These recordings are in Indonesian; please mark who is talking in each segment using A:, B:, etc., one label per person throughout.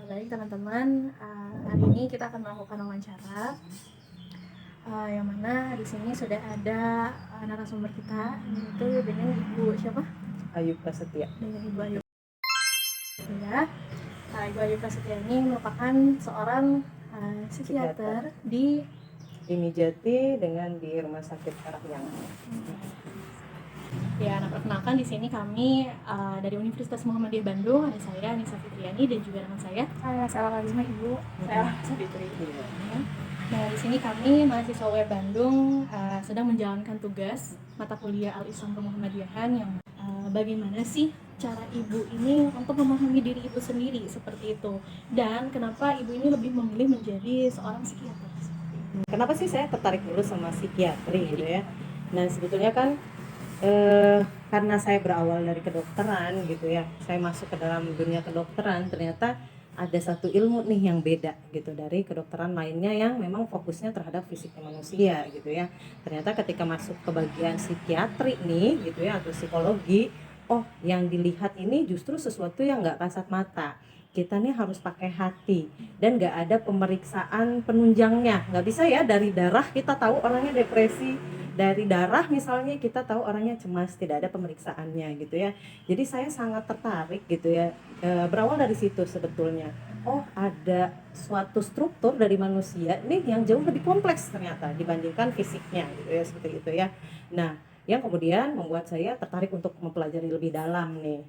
A: Baik teman-teman, hari ini kita akan melakukan wawancara, yang mana di sini sudah ada narasumber kita, yaitu dengan Ibu siapa?
B: Ayu Prasetya.
A: Dengan Ibu Ayu Prasetya. Ibu Ayu Prasetya ini merupakan seorang psikiater di
B: Jati dengan di Rumah Sakit Parahyang.
A: Ya, nah perkenalkan di sini kami dari Universitas Muhammadiyah Bandung, ada saya Nisa Fitriani dan juga dengan saya Sela Karisma Ibu. Saya Sabitri. Nah, di sini kami mahasiswa UIR Bandung sedang menjalankan tugas mata kuliah Al-Islam Kemuhammadiyahan yang bagaimana sih cara ibu ini untuk memahami diri ibu sendiri seperti itu, dan kenapa ibu ini lebih memilih menjadi seorang psikiater.
B: Kenapa sih saya tertarik dulu sama psikiatri gitu ya? Nah sebetulnya kan karena saya berawal dari kedokteran gitu ya, saya masuk ke dalam dunia kedokteran, ternyata ada satu ilmu nih yang beda gitu dari kedokteran lainnya yang memang fokusnya terhadap fisiknya manusia gitu ya. Ternyata ketika masuk ke bagian psikiatri nih gitu ya, atau psikologi, oh yang dilihat ini justru sesuatu yang nggak kasat mata. Kita nih harus pakai hati dan nggak ada pemeriksaan penunjangnya. Nggak bisa ya dari darah kita tahu orangnya depresi, dari darah misalnya kita tahu orangnya cemas, tidak ada pemeriksaannya gitu ya. Jadi saya sangat tertarik gitu ya, berawal dari situ sebetulnya. Oh ada suatu struktur dari manusia nih yang jauh lebih kompleks ternyata dibandingkan fisiknya gitu ya, seperti itu ya. Nah yang kemudian membuat saya tertarik untuk mempelajari lebih dalam nih.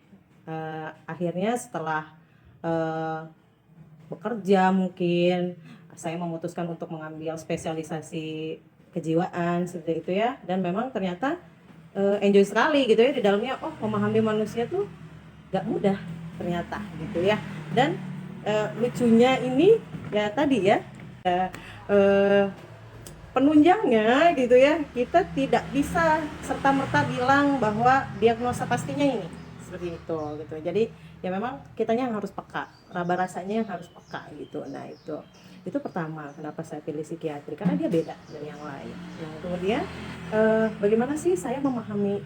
B: Akhirnya setelah bekerja mungkin saya memutuskan untuk mengambil spesialisasi kejiwaan seperti itu ya, dan memang ternyata enjoy sekali gitu ya di dalamnya. Oh memahami manusia tuh gak mudah ternyata gitu ya. Dan lucunya ini ya tadi ya, penunjangnya gitu ya, kita tidak bisa serta-merta bilang bahwa diagnosa pastinya ini seperti itu gitu. Jadi ya memang kitanya yang harus peka, raba rasanya yang harus peka gitu. Nah itu pertama kenapa saya pilih psikiatri, karena dia beda dari yang lain. Nah kemudian bagaimana sih saya memahami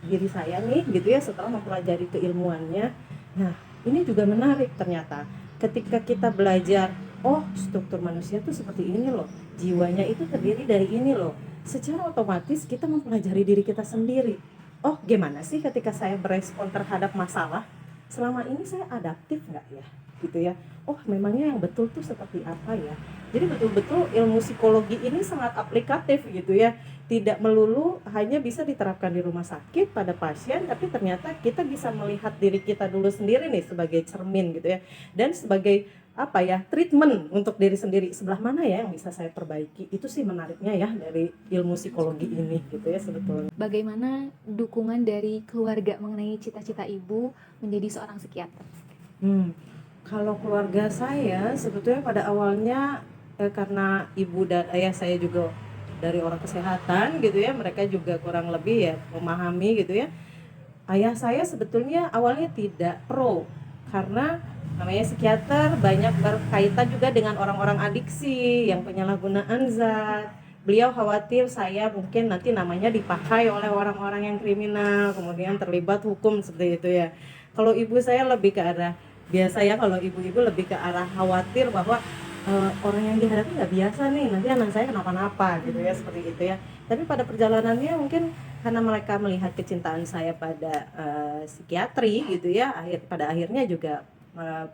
B: diri saya nih gitu ya setelah mempelajari keilmuannya. Nah ini juga menarik ternyata ketika kita belajar, oh struktur manusia tuh seperti ini loh, jiwanya itu terdiri dari ini loh, secara otomatis kita mempelajari diri kita sendiri. Oh gimana sih ketika saya berespon terhadap masalah, selama ini saya adaptif nggak ya gitu ya. Oh memangnya yang betul tuh seperti apa ya. Jadi betul-betul ilmu psikologi ini sangat aplikatif gitu ya, tidak melulu hanya bisa diterapkan di rumah sakit pada pasien, tapi ternyata kita bisa melihat diri kita dulu sendiri nih sebagai cermin gitu ya, dan sebagai apa ya, treatment untuk diri sendiri. Sebelah mana ya yang bisa saya perbaiki, itu sih menariknya ya dari ilmu psikologi ini gitu ya sebetulnya.
C: Bagaimana dukungan dari keluarga mengenai cita-cita ibu menjadi seorang psikiater?
B: Kalau keluarga saya sebetulnya pada awalnya karena ibu dan ayah saya juga dari orang kesehatan gitu ya, mereka juga kurang lebih ya memahami gitu ya. Ayah saya sebetulnya awalnya tidak pro, karena namanya psikiater banyak berkaitan juga dengan orang-orang adiksi yang penyalahgunaan zat. Beliau khawatir saya mungkin nanti namanya dipakai oleh orang-orang yang kriminal, kemudian terlibat hukum seperti itu ya. Kalau ibu saya lebih ke arah biasa ya, kalau ibu-ibu lebih ke arah khawatir bahwa orang yang dihadapi nggak biasa nih, nanti anak saya kenapa-napa gitu ya, seperti itu ya. Tapi pada perjalanannya mungkin karena mereka melihat kecintaan saya pada psikiatri gitu ya, pada akhirnya juga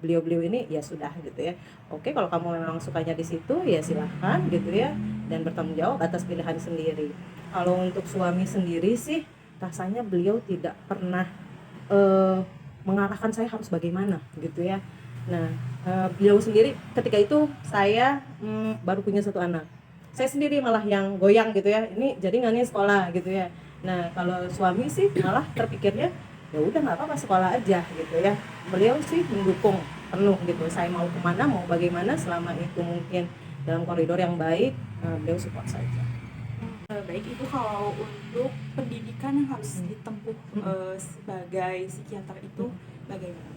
B: beliau-beliau ini ya sudah gitu ya. Oke kalau kamu memang sukanya di situ ya silahkan gitu ya, dan bertanggung jawab atas pilihan sendiri. Kalau untuk suami sendiri sih rasanya beliau tidak pernah mengarahkan saya harus bagaimana gitu ya. Nah beliau sendiri ketika itu saya baru punya satu anak, saya sendiri malah yang goyang gitu ya, ini jadi nggak nih sekolah gitu ya. Nah kalau suami sih malah terpikirnya ya udah nggak apa-apa sekolah aja gitu ya. Beliau sih mendukung penuh gitu, saya mau kemana mau bagaimana selama itu mungkin dalam koridor yang baik, beliau support saja.
D: Baik, itu kalau untuk pendidikan yang harus ditempuh sebagai psikiater itu bagaimana?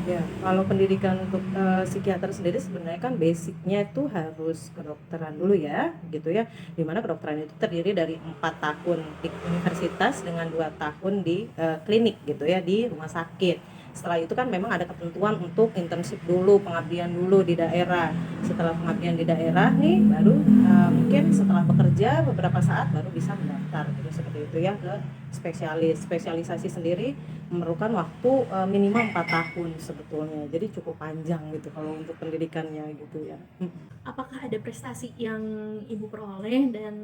B: Ya, kalau pendidikan untuk psikiater sendiri sebenarnya kan basicnya itu harus kedokteran dulu ya, gitu ya. Dimana kedokteran itu terdiri dari 4 tahun di universitas dengan 2 tahun di klinik gitu ya, di rumah sakit. Setelah itu kan memang ada ketentuan untuk internship dulu, pengabdian dulu di daerah. Setelah pengabdian di daerah nih baru mungkin setelah bekerja beberapa saat baru bisa mendaftar gitu, seperti itu ya, ke spesialisasi sendiri memerlukan waktu minimal 4 tahun sebetulnya, jadi cukup panjang gitu kalau untuk pendidikannya gitu ya.
A: Apakah ada prestasi yang ibu peroleh dan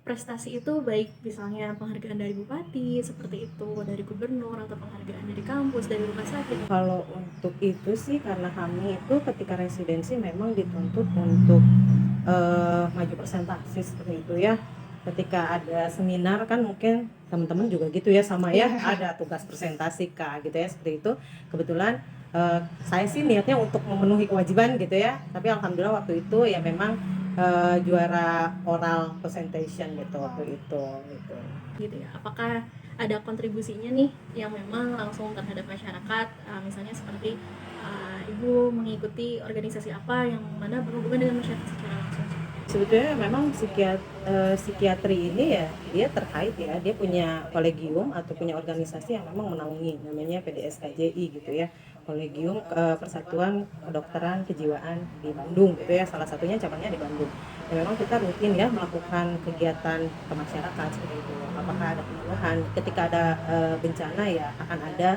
A: prestasi itu baik misalnya penghargaan dari bupati seperti itu, dari gubernur, atau penghargaan dari kampus, dari rumah sakit?
B: Kalau untuk itu sih karena kami itu ketika residensi memang dituntut untuk maju presentasi seperti itu ya. Ketika ada seminar kan mungkin teman-teman juga gitu ya sama ya, ada tugas presentasi Kak gitu ya, seperti itu. Kebetulan saya sih niatnya untuk memenuhi kewajiban gitu ya, tapi alhamdulillah waktu itu ya memang juara oral presentation gitu waktu itu gitu.
A: Gitu ya. Apakah ada kontribusinya nih yang memang langsung terhadap masyarakat, misalnya seperti ibu mengikuti organisasi apa yang mana berhubungan dengan masyarakat secara langsung?
B: Sebetulnya memang psikiatri ini ya dia terkait ya, dia punya kolegium atau punya organisasi yang memang menaungi, namanya PDSKJI gitu ya, Kolegium Persatuan Kedokteran Kejiwaan di Bandung gitu ya, salah satunya cabangnya di Bandung. Dan memang kita rutin ya melakukan kegiatan ke masyarakat seperti itu. Apakah ada penyuluhan ketika ada bencana ya akan ada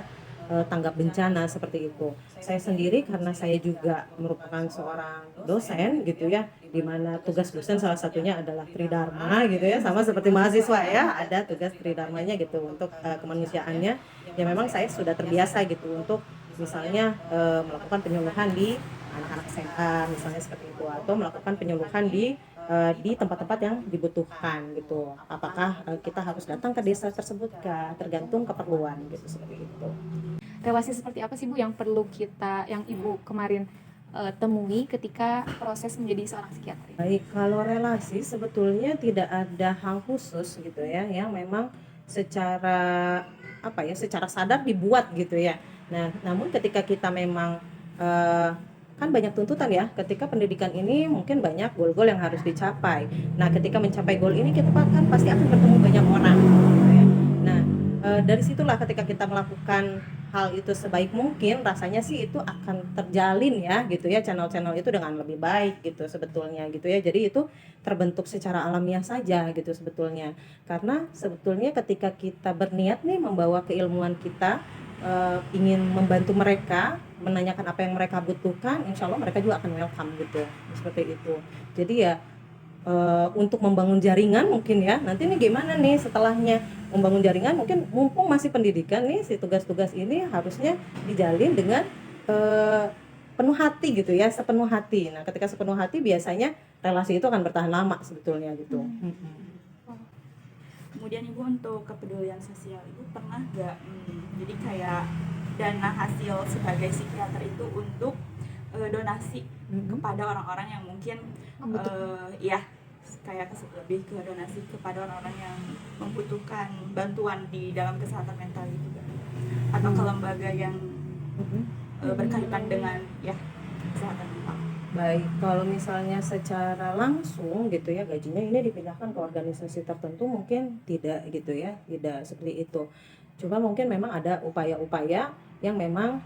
B: tanggap bencana seperti itu. Saya sendiri karena saya juga merupakan seorang dosen gitu ya, di mana tugas dosen salah satunya adalah tridharma gitu ya, sama seperti mahasiswa ya, ada tugas tridharmanya gitu untuk kemanusiaannya. Ya memang saya sudah terbiasa gitu untuk misalnya melakukan penyuluhan di anak-anak SMA misalnya seperti itu, atau melakukan penyuluhan di tempat-tempat yang dibutuhkan gitu. Apakah kita harus datang ke desa tersebut kah? Tergantung keperluan gitu, seperti itu.
C: Relasi seperti apa sih Bu yang perlu yang Ibu kemarin temui ketika proses menjadi seorang psikiater?
B: Baik, kalau relasi sebetulnya tidak ada hal khusus gitu ya, yang memang secara secara sadar dibuat gitu ya. Nah, namun ketika kita memang kan banyak tuntutan ya, ketika pendidikan ini mungkin banyak goal-goal yang harus dicapai. Nah, ketika mencapai goal ini kita kan pasti akan bertemu banyak orang gitu ya. Nah, dari situlah ketika kita melakukan hal itu sebaik mungkin, rasanya sih itu akan terjalin ya gitu ya, channel-channel itu dengan lebih baik gitu sebetulnya gitu ya. Jadi itu terbentuk secara alamiah saja gitu sebetulnya. Karena sebetulnya ketika kita berniat nih membawa keilmuan kita, ingin membantu mereka, menanyakan apa yang mereka butuhkan, insya Allah mereka juga akan welcome gitu, seperti itu. Jadi ya untuk membangun jaringan mungkin ya, nanti nih gimana nih setelahnya membangun jaringan, mungkin mumpung masih pendidikan nih, si tugas-tugas ini harusnya dijalin dengan penuh hati gitu ya, sepenuh hati. Nah ketika sepenuh hati biasanya relasi itu akan bertahan lama sebetulnya gitu.
D: Kemudian Ibu untuk kepedulian sosial, Ibu pernah nggak jadi kayak dana hasil sebagai psikiater itu untuk donasi kepada orang-orang yang mungkin kayak lebih ke donasi kepada orang-orang yang membutuhkan bantuan di dalam kesehatan mental gitu kan, atau ke lembaga yang berkaitan dengan kesehatan mental?
B: Baik, kalau misalnya secara langsung gitu ya, gajinya ini dipindahkan ke organisasi tertentu mungkin tidak gitu ya, tidak seperti itu. Cuma mungkin memang ada upaya-upaya yang memang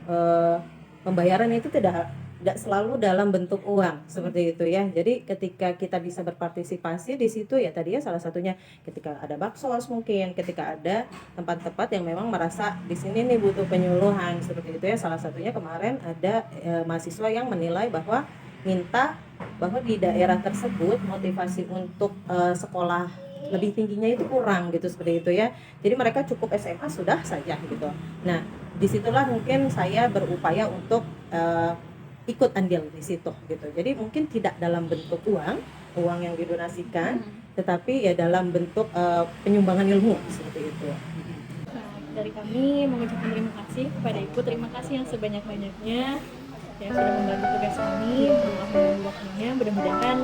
B: pembayaran itu tidak selalu dalam bentuk uang seperti itu ya. Jadi ketika kita bisa berpartisipasi di situ ya, tadi ya salah satunya ketika ada baksos, mungkin ketika ada tempat-tempat yang memang merasa di sini nih butuh penyuluhan seperti itu ya. Salah satunya kemarin ada mahasiswa yang menilai bahwa minta bahwa di daerah tersebut motivasi untuk sekolah lebih tingginya itu kurang gitu, seperti itu ya. Jadi mereka cukup SMA sudah saja gitu. Nah disitulah mungkin saya berupaya untuk ikut andil di situ gitu. Jadi mungkin tidak dalam bentuk uang yang didonasikan, tetapi ya dalam bentuk penyumbangan ilmu seperti itu.
A: Dari kami mengucapkan terima kasih kepada Ibu, terima kasih yang sebanyak-banyaknya yang sudah membantu tugas kami, waktunya. Mudah-mudahan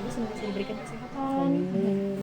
A: Ibu semoga diberikan kesehatan.